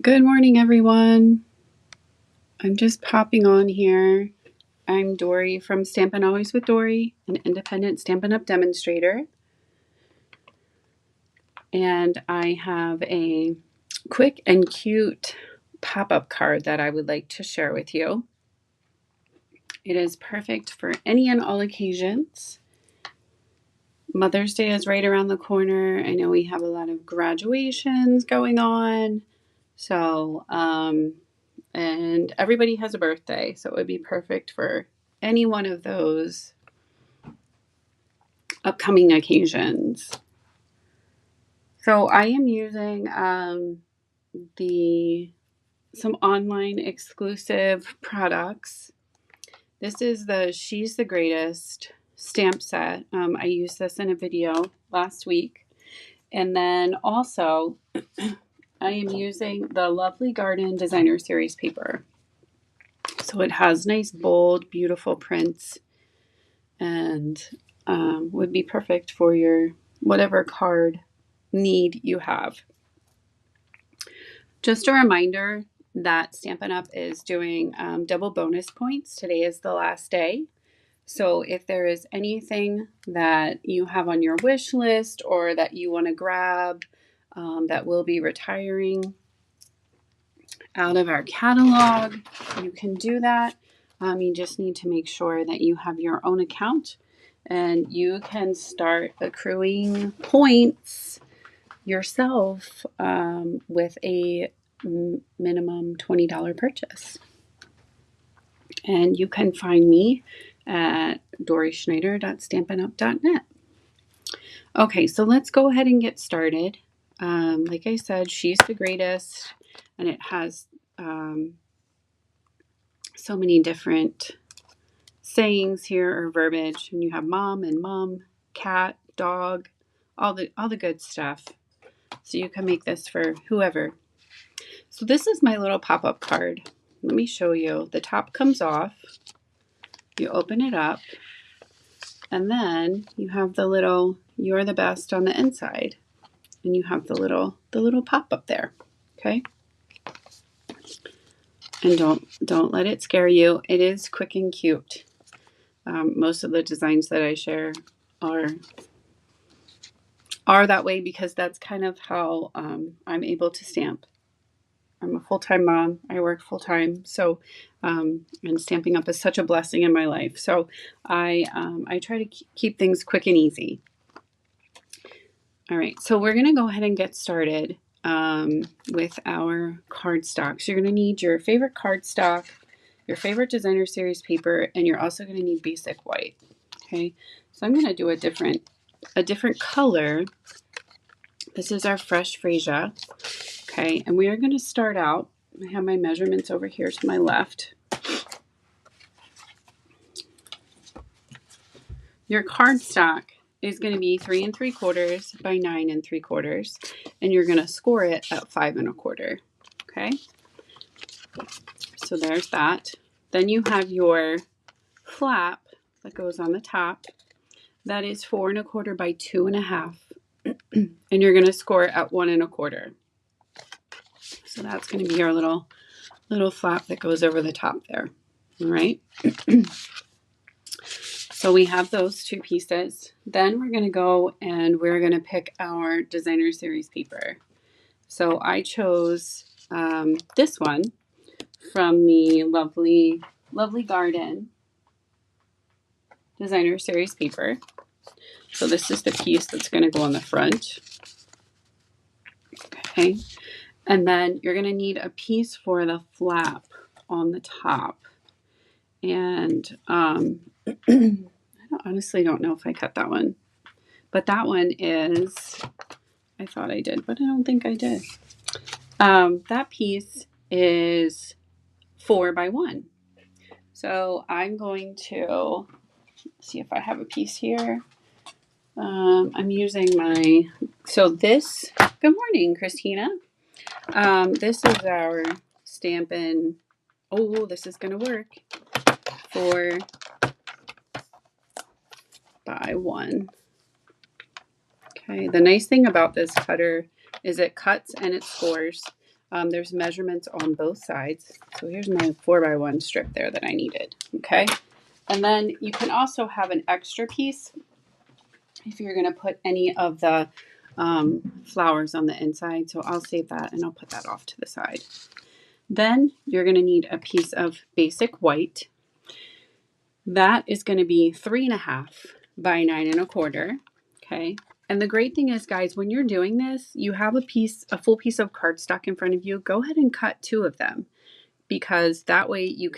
Good morning, everyone. I'm just popping on here. I'm Dory from Stampin' Always with Dory, an independent Stampin' Up! Demonstrator. And I have a quick and cute pop-up card that I would like to share with you. It is perfect for any and all occasions. Mother's Day is right around the corner. I know we have a lot of graduations going on. So, and everybody has a birthday, so it would be perfect for any one of those upcoming occasions. So I am using some online exclusive products. This is the She's the Greatest stamp set. I used this in a video last week. And then also I am using the Lovely Garden Designer Series paper. So it has nice, bold, beautiful prints and would be perfect for your whatever card need you have. Just a reminder that Stampin' Up! Is doing double bonus points. Today is the last day. So if there is anything that you have on your wish list or that you want to grab that will be retiring out of our catalog, you can do that. You just need to make sure that you have your own account and you can start accruing points yourself with a minimum $20 purchase. And you can find me at doryschneider.stampinup.net. Okay, so let's go ahead and get started. Like I said, She's the Greatest, and it has so many different sayings here or verbiage. And you have mom, cat, dog, all the good stuff. So you can make this for whoever. So this is my little pop-up card. Let me show you. The top comes off. You open it up. And then you have the little "You're the best" on the inside. And you have the little pop-up there. Okay? And don't let it scare you. It is quick and cute. Most of the designs that I share are that way because that's kind of how I'm able to stamp. I'm a full-time mom. I work full-time, so and Stampin' Up! Is such a blessing in my life. So I try to keep things quick and easy. All right, so we're going to go ahead and get started with our cardstock. So you're going to need your favorite cardstock, your favorite designer series paper, and you're also going to need basic white. Okay, so I'm going to do a different color. This is our fresh freesia. Okay, and we are going to start out. I have my measurements over here to my left. Your cardstock is going to be 3 3/4 by 9 3/4, and you're going to score it at 5 1/4. Okay, so there's that. Then you have your flap that goes on the top. That is 4 1/4 by 2 1/2, and you're going to score it at 1 1/4. So that's going to be our little flap that goes over the top there. All right. So we have those two pieces. Then we're going to go and we're going to pick our designer series paper. So I chose this one from the Lovely Garden designer series paper. So this is the piece that's going to go on the front. Okay. And then you're going to need a piece for the flap on the top. And I honestly don't know if I cut that one. But that one is, I thought I did, but I don't think I did. That piece is 4 by 1. So I'm going to see if I have a piece here. I'm using good morning, Christina. This is our Stampin', this is going to work, 4 by 1. Okay, the nice thing about this cutter is it cuts and it scores. There's measurements on both sides. So here's my 4x1 strip there that I needed. Okay. And then you can also have an extra piece if you're going to put any of the flowers on the inside. So I'll save that and I'll put that off to the side. Then you're going to need a piece of basic white. That is going to be 3.5 by 9.25. Okay. And the great thing is, guys, when you're doing this, you have a full piece of cardstock in front of you. Go ahead and cut 2 of them, because that way you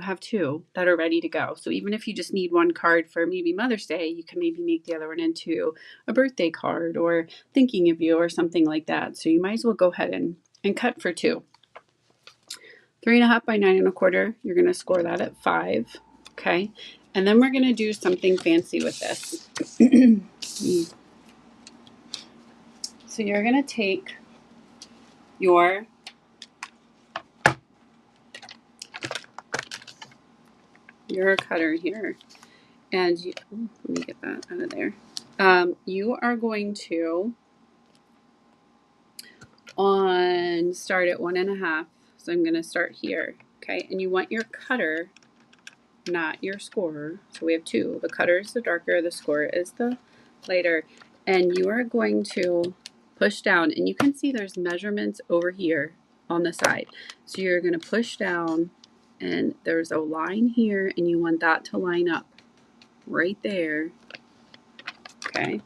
have 2 that are ready to go. So even if you just need 1 card for maybe Mother's Day, you can maybe make the other one into a birthday card or thinking of you or something like that. So you might as well go ahead and cut for 2. 3.5 by 9.25. You're going to score that at 5. Okay. And then we're going to do something fancy with this. So you're going to take your cutter here, and let me get that out of there. You are going to start at 1.5. So I'm going to start here. Okay. And you want your cutter, not your scorer. So we have 2. The cutter is the darker, the scorer is the lighter. And you are going to push down, and you can see there's measurements over here on the side. So you're going to push down, and there's a line here, and you want that to line up right there. Okay.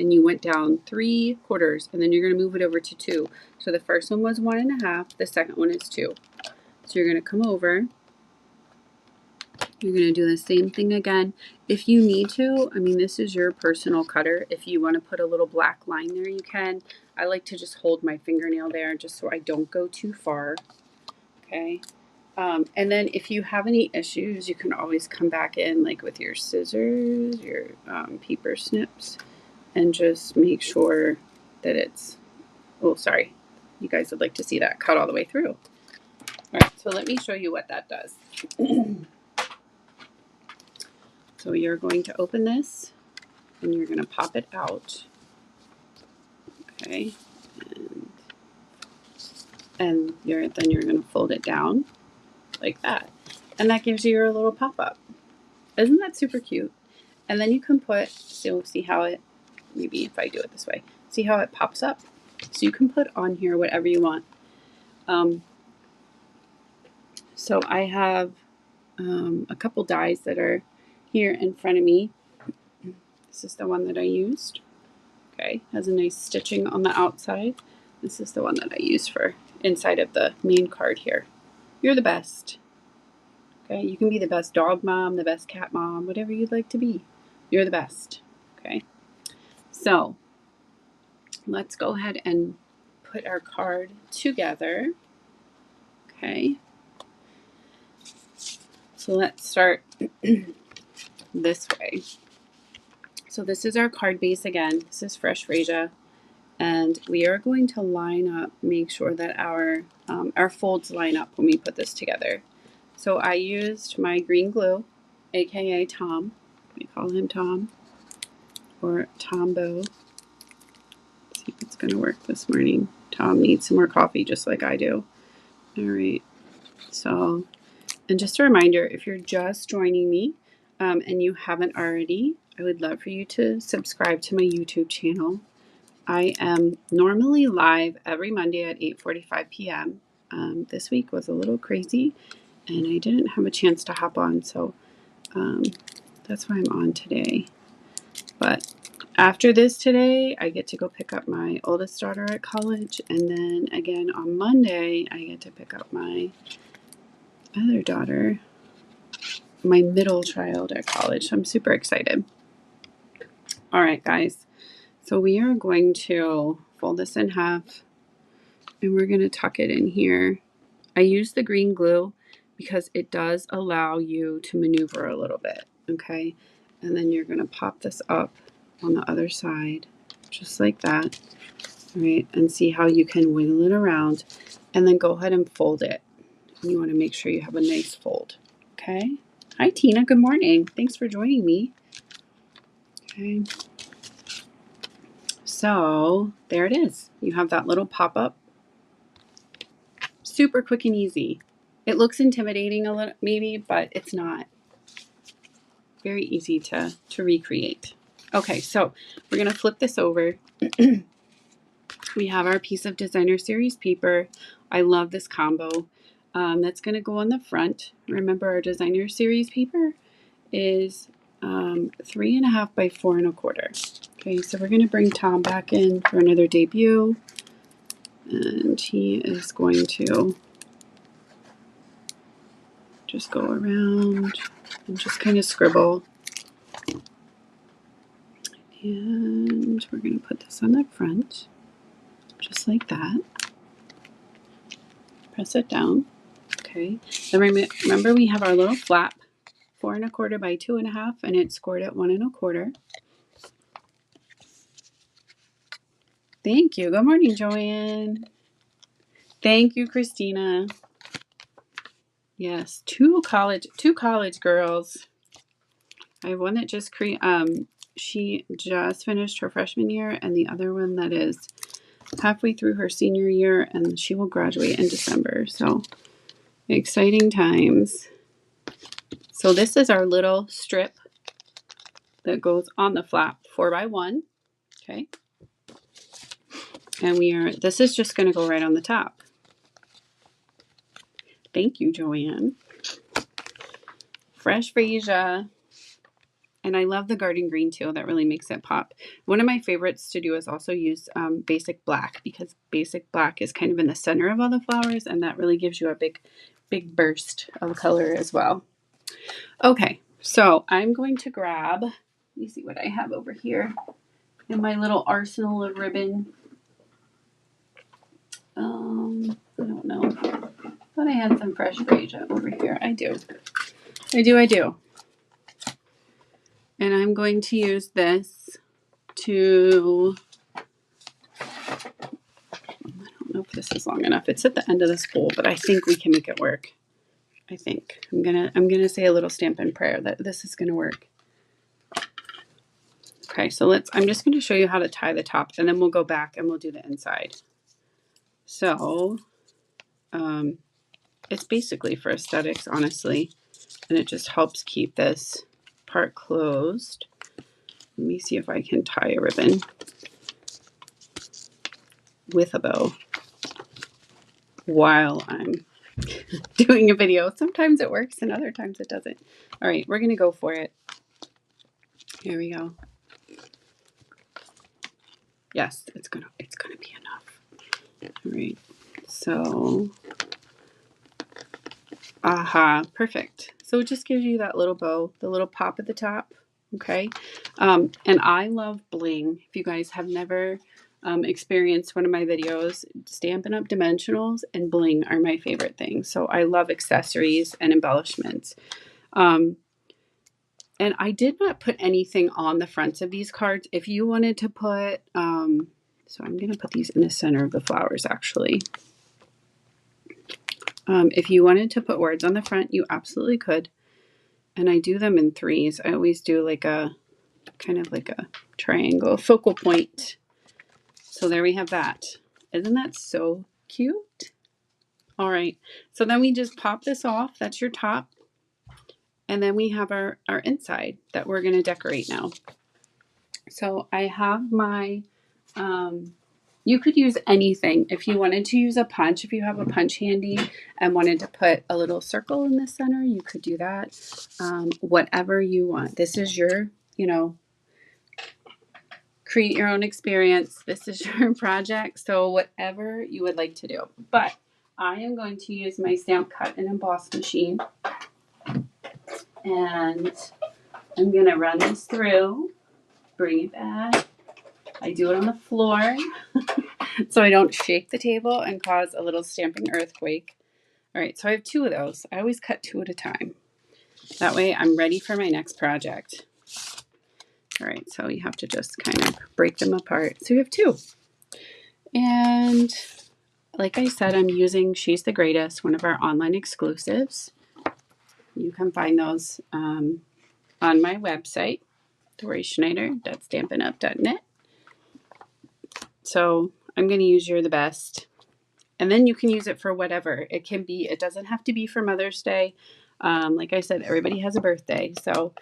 And you went down 3/4, and then you're going to move it over to 2. So the first one was 1.5, the second one is 2. So you're going to come over. You're going to do the same thing again. If you need to, I mean, this is your personal cutter. If you want to put a little black line there, you can. I like to just hold my fingernail there just so I don't go too far. Okay. And then if you have any issues, you can always come back in like with your scissors, your paper snips, and just make sure that it's, oh, sorry. You guys would like to see that cut all the way through. All right, so let me show you what that does. So you're going to open this, and you're going to pop it out. Okay. And then you're going to fold it down like that. And that gives you your little pop-up. Isn't that super cute? And then you can put, so see how it, maybe if I do it this way, see how it pops up? So you can put on here whatever you want. So I have a couple dies that are here in front of me. This is the one that I used. Okay, has a nice stitching on the outside. This is the one that I used for inside of the main card here. You're the best. Okay, you can be the best dog mom, the best cat mom, whatever you'd like to be. You're the best. Okay, so let's go ahead and put our card together. Okay, so let's start this way. So this is our card base again. This is Fresh Freesia, and we are going to line up, make sure that our folds line up when we put this together. So I used my green glue, aka Tom. We call him Tom, or Tombo. Let's see if it's going to work this morning. Tom needs some more coffee, just like I do. All right. So, and just a reminder, if you're just joining me and you haven't already, I would love for you to subscribe to my YouTube channel. I am normally live every Monday at 8:45 p.m. This week was a little crazy, and I didn't have a chance to hop on, so that's why I'm on today. But after this today, I get to go pick up my oldest daughter at college, and then again on Monday, I get to pick up my other daughter, my middle child at college. So I'm super excited. All right, guys. So we are going to fold this in half, and we're going to tuck it in here. I use the green glue because it does allow you to maneuver a little bit, okay? And then you're going to pop this up on the other side, just like that, all right? And see how you can wiggle it around, and then go ahead and fold it. And you want to make sure you have a nice fold, okay? Hi, Tina. Good morning. Thanks for joining me. Okay. So there it is. You have that little pop-up. Super quick and easy. It looks intimidating a little, maybe, but it's not. Very easy to recreate. Okay, so we're going to flip this over. We have our piece of designer series paper. I love this combo. That's going to go on the front. Remember, our designer series paper is 3.5 by 4.25. Okay, so we're going to bring Tom back in for another debut. And he is going to just go around and just kind of scribble. And we're going to put this on the front, just like that. Press it down. Okay. Then remember we have our little flap, 4.25 by 2.5, and it's scored at 1.25. Thank you. Good morning, Joanne. Thank you, Christina. Yes, two college girls. I have one that just she just finished her freshman year, and the other one that is halfway through her senior year, and she will graduate in December. So exciting times. So this is our little strip that goes on the flap, 4x1. Okay. And this is just going to go right on the top. Thank you, Joanne. Fresh freesia. And I love the garden green too. That really makes it pop. One of my favorites to do is also use basic black, because basic black is kind of in the center of all the flowers, and that really gives you a big burst of color as well. Okay, so I'm going to grab, let me see what I have over here in my little arsenal of ribbon. I don't know. I thought I had some fresh freesia over here. I do. And I'm going to use this to, I don't know if this is long enough. It's at the end of the spool, but I think we can make it work. I think. I'm gonna say a little Stampin' Prayer that this is gonna work. Okay, so I'm just gonna show you how to tie the top, and then we'll go back and we'll do the inside. So, it's basically for aesthetics, honestly, and it just helps keep this part closed. Let me see if I can tie a ribbon with a bow while I'm doing a video. Sometimes it works and other times it doesn't. All right, we're gonna go for it. Here we go. Yes, it's gonna be enough. All right, so perfect. So it just gives you that little bow, the little pop at the top. Okay, and I love bling. If you guys have never experienced one of my videos, Stampin' Up! Dimensionals and bling are my favorite things. So I love accessories and embellishments. And I did not put anything on the fronts of these cards. If you wanted to put, so I'm going to put these in the center of the flowers actually. If you wanted to put words on the front, you absolutely could. And I do them in threes. I always do like a kind of like a triangle focal point. So there we have that. Isn't that so cute? All right. So then we just pop this off. That's your top. And then we have our inside that we're going to decorate now. So I have my, you could use anything. If you wanted to use a punch, if you have a punch handy and wanted to put a little circle in the center, you could do that. Whatever you want. This is your, create your own experience. This is your project. So whatever you would like to do. But I am going to use my Stamp Cut and Emboss machine. And I'm going to run this through, bring it back. I do it on the floor so I don't shake the table and cause a little stamping earthquake. All right, so I have 2 of those. I always cut 2 at a time. That way I'm ready for my next project. All right, so you have to just kind of break them apart. So you have 2. And like I said, I'm using She's the Greatest, one of our online exclusives. You can find those on my website, DoriSchneider.stampinup.net. So I'm going to use You're the Best. And then you can use it for whatever. It doesn't have to be for Mother's Day. Like I said, everybody has a birthday. So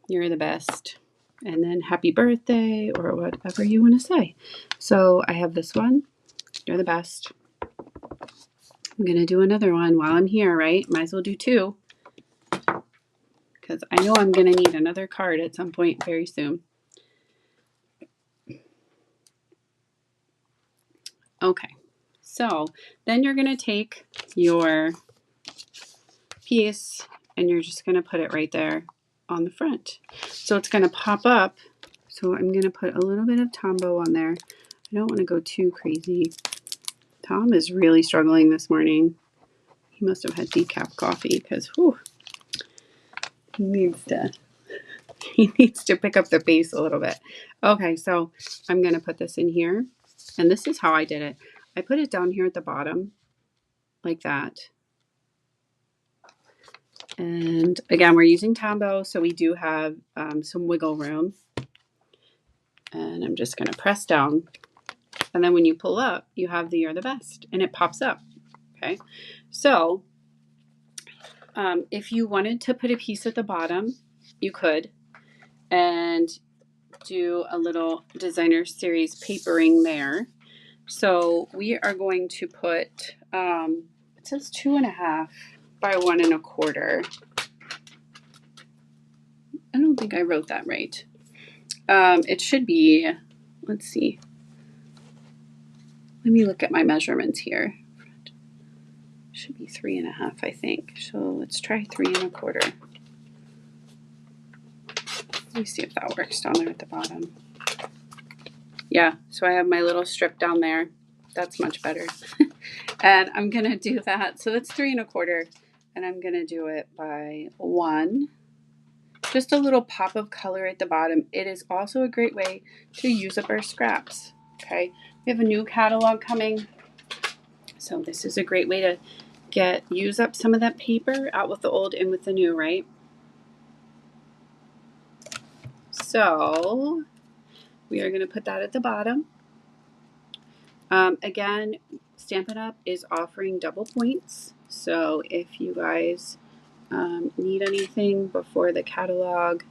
You're the Best. And then happy birthday or whatever you want to say. So I have this one. You're the best. I'm going to do another one while I'm here, right? Might as well do two. Because I know I'm going to need another card at some point very soon. Okay. So then you're going to take your piece and you're just going to put it right there on the front. So it's going to pop up. So I'm going to put a little bit of Tombow on there. I don't want to go too crazy. Tom is really struggling this morning. He must have had decaf coffee because he needs to pick up the pace a little bit. Okay, so I'm going to put this in here. And this is how I did it. I put it down here at the bottom like that. And again, we're using Tombow, so we do have some wiggle room. And I'm just going to press down. And then when you pull up, you have the You're the Best. And it pops up. Okay. So if you wanted to put a piece at the bottom, you could. And do a little designer series papering there. So we are going to put, it says 2.5 by 1.25. I don't think I wrote that right. It should be, let's see. Let me look at my measurements here. It should be 3.5, I think. So let's try 3.25. Let me see if that works down there at the bottom. Yeah, so I have my little strip down there. That's much better. And I'm going to do that. So that's 3.25. And I'm going to do it by 1. Just a little pop of color at the bottom. It is also a great way to use up our scraps. Okay, we have a new catalog coming. So this is a great way to use up some of that paper, out with the old, in with the new, right? So we are going to put that at the bottom. Again, Stampin' Up! Is offering double points. So if you guys need anything before the catalog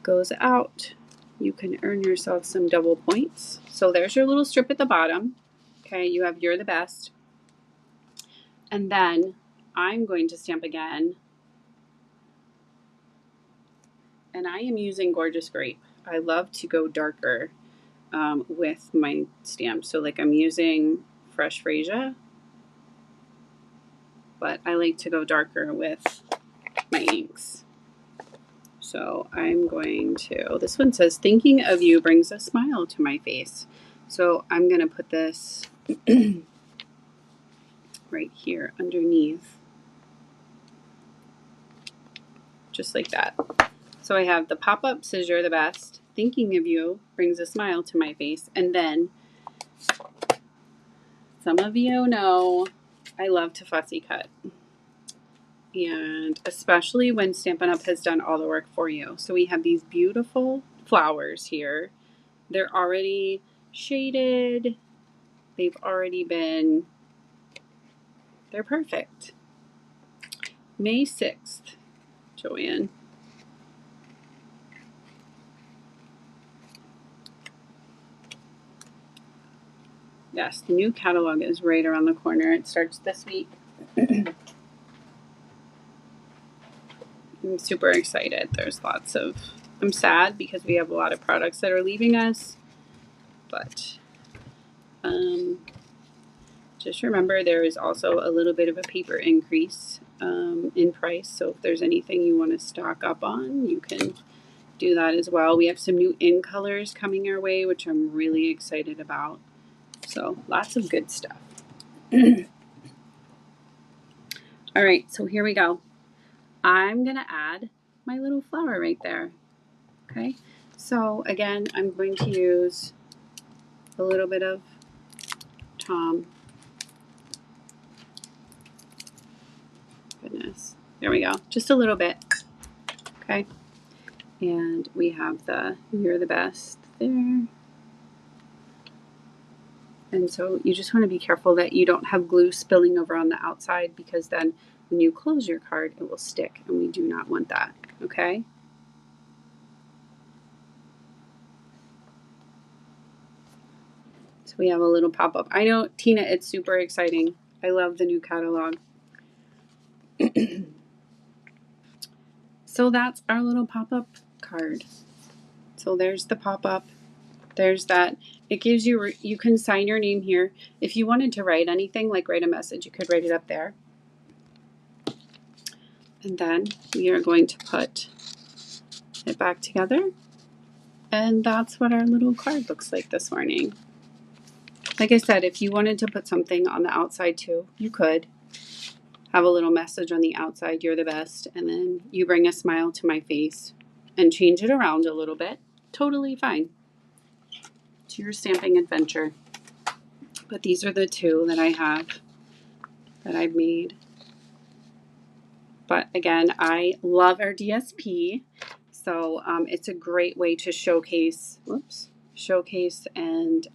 goes out, you can earn yourself some double points. So there's your little strip at the bottom. Okay, you have You're the Best. And then I'm going to stamp again. And I am using Gorgeous Grape. I love to go darker with my stamps. So like I'm using Fresh Freesia, but I like to go darker with my inks. So I'm going to, this one says, thinking of you brings a smile to my face. So I'm going to put this right here underneath, just like that. So I have the pop-up says You're the Best, thinking of you brings a smile to my face, and then some of you know I love to fussy cut, and especially when Stampin' Up! Has done all the work for you. So we have these beautiful flowers here. They're already shaded. They've already been, they're perfect. May 6th, Joanne. Yes, the new catalog is right around the corner. It starts this week. I'm super excited. There's lots of, I'm sad because we have a lot of products that are leaving us, but just remember there is also a little bit of a paper increase in price. So if there's anything you want to stock up on, you can do that as well. We have some new in colors coming our way, which I'm really excited about. So lots of good stuff. All right, so here we go. I'm going to add my little flower right there. Okay, so again, I'm going to use a little bit of Tom. Goodness, there we go. Just a little bit. Okay, and we have the You're the Best there. And so you just want to be careful that you don't have glue spilling over on the outside, because then when you close your card, it will stick, and we do not want that, okay? So we have a little pop-up. I know, Tina, it's super exciting. I love the new catalog. So that's our little pop-up card. So there's the pop-up. There's that. It gives you, you can sign your name here. If you wanted to write anything, like write a message, you could write it up there. And then we are going to put it back together. And that's what our little card looks like this morning. Like I said, if you wanted to put something on the outside too, you could. Have a little message on the outside, you're the best, and then you bring a smile to my face and change it around a little bit. Totally fine. It's your stamping adventure. But these are the two that I have, that I've made. But again, I love our DSP. So it's a great way to showcase and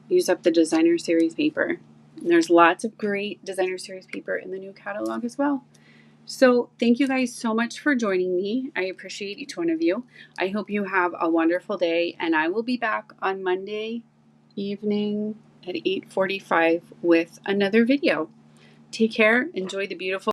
use up the designer series paper. And there's lots of great designer series paper in the new catalog as well. So thank you guys so much for joining me. I appreciate each one of you. I hope you have a wonderful day, and I will be back on Monday evening at 8:45 with another video. Take care. Enjoy the beautiful